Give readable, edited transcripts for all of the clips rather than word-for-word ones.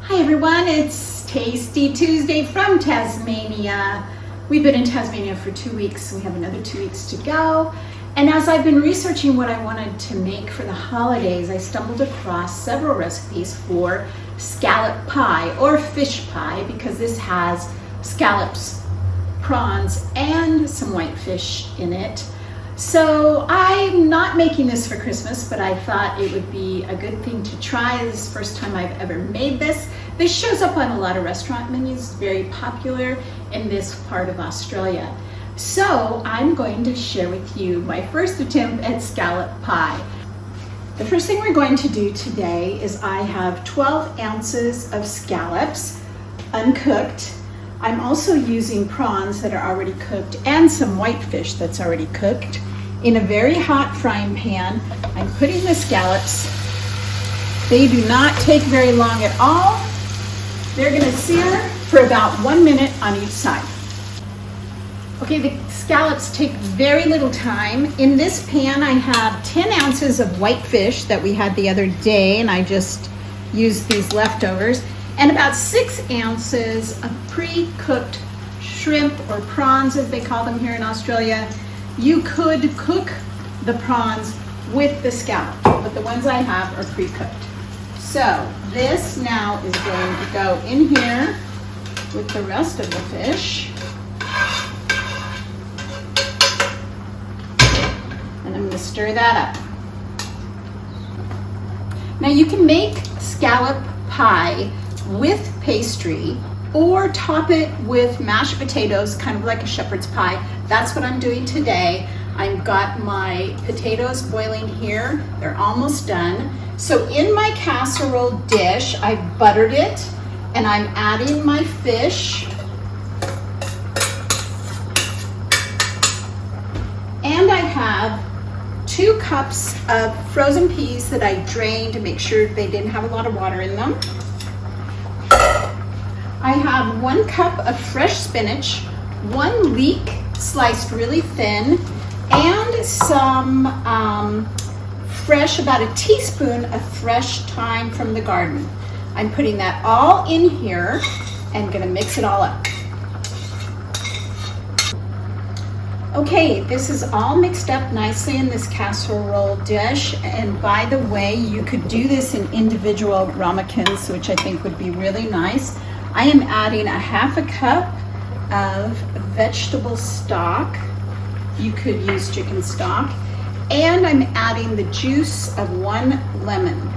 Hi everyone, it's Tasty Tuesday from Tasmania. We've been in Tasmania for 2 weeks. We have another 2 weeks to go. And as I've been researching what I wanted to make for the holidays, I stumbled across several recipes for scallop pie or fish pie because this has scallops, prawns, and some white fish in it. So I'm not making this for Christmas, but I thought it would be a good thing to try. This is the first time I've ever made this. This shows up on a lot of restaurant menus, very popular in this part of Australia. So I'm going to share with you my first attempt at scallop pie. The first thing we're going to do today is I have 12 ounces of scallops, uncooked. I'm also using prawns that are already cooked and some white fish that's already cooked. In a very hot frying pan, I'm putting the scallops. They do not take very long at all. They're gonna sear for about 1 minute on each side. Okay, the scallops take very little time. In this pan, I have 10 ounces of white fish that we had the other day, and I just used these leftovers, and about 6 ounces of pre-cooked shrimp or prawns, as they call them here in Australia. You could cook the prawns with the scallop, but the ones I have are pre-cooked. So this now is going to go in here with the rest of the fish. And I'm going to stir that up. Now you can make scallop pie with pastry or top it with mashed potatoes, kind of like a shepherd's pie. That's what I'm doing today. I've got my potatoes boiling here. They're almost done. So in my casserole dish, I've buttered it and I'm adding my fish. And I have 2 cups of frozen peas that I drained to make sure they didn't have a lot of water in them. I have 1 cup of fresh spinach, 1 leek sliced really thin, and some fresh, about a teaspoon of fresh thyme from the garden. I'm putting that all in here and gonna mix it all up. Okay, this is all mixed up nicely in this casserole dish, and by the way, you could do this in individual ramekins, which I think would be really nice. I am adding a 1/2 cup of vegetable stock. You could use chicken stock. And I'm adding the juice of 1 lemon.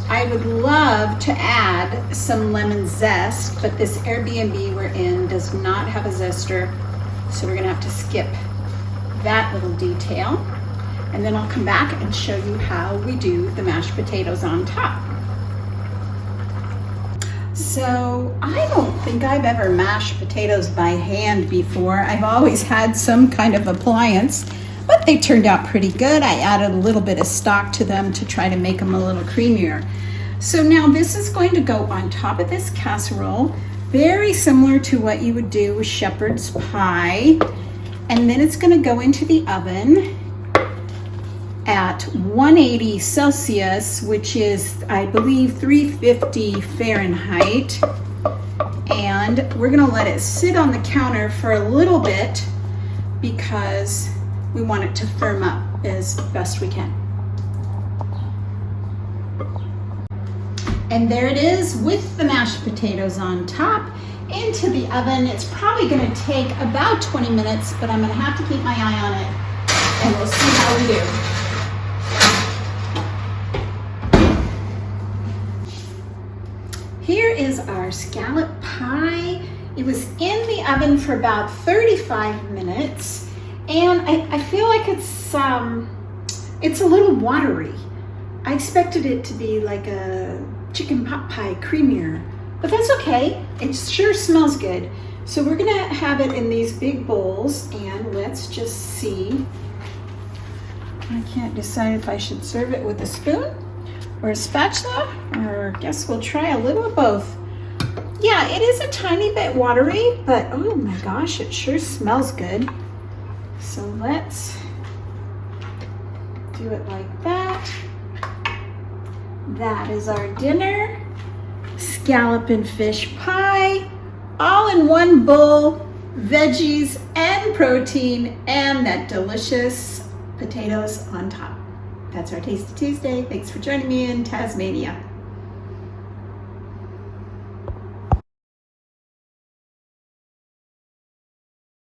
I would love to add some lemon zest, but this Airbnb we're in does not have a zester, so we're gonna have to skip that little detail. And then I'll come back and show you how we do the mashed potatoes on top. So I don't think I've ever mashed potatoes by hand before. I've always had some kind of appliance, but they turned out pretty good. I added a little bit of stock to them to try to make them a little creamier. So now this is going to go on top of this casserole, very similar to what you would do with shepherd's pie. And then it's gonna go into the oven at 180 Celsius, which is, I believe, 350 Fahrenheit. And we're gonna let it sit on the counter for a little bit because we want it to firm up as best we can. And there it is with the mashed potatoes on top into the oven. It's probably gonna take about 20 minutes, but I'm gonna have to keep my eye on it and we'll see how we do. Here is our scallop pie. It was in the oven for about 35 minutes, and I feel like it's a little watery. I expected it to be like a chicken pot pie, creamier, but that's okay. It sure smells good. So we're gonna have it in these big bowls, and let's just see. I can't decide if I should serve it with a spoon or a spatula, or I guess we'll try a little of both. Yeah, it is a tiny bit watery, but oh my gosh, it sure smells good. So let's do it like that. That is our dinner. scallop and fish pie, all in one bowl, veggies and protein, and that delicious potatoes on top. That's our Tasty Tuesday. Thanks for joining me in Tasmania.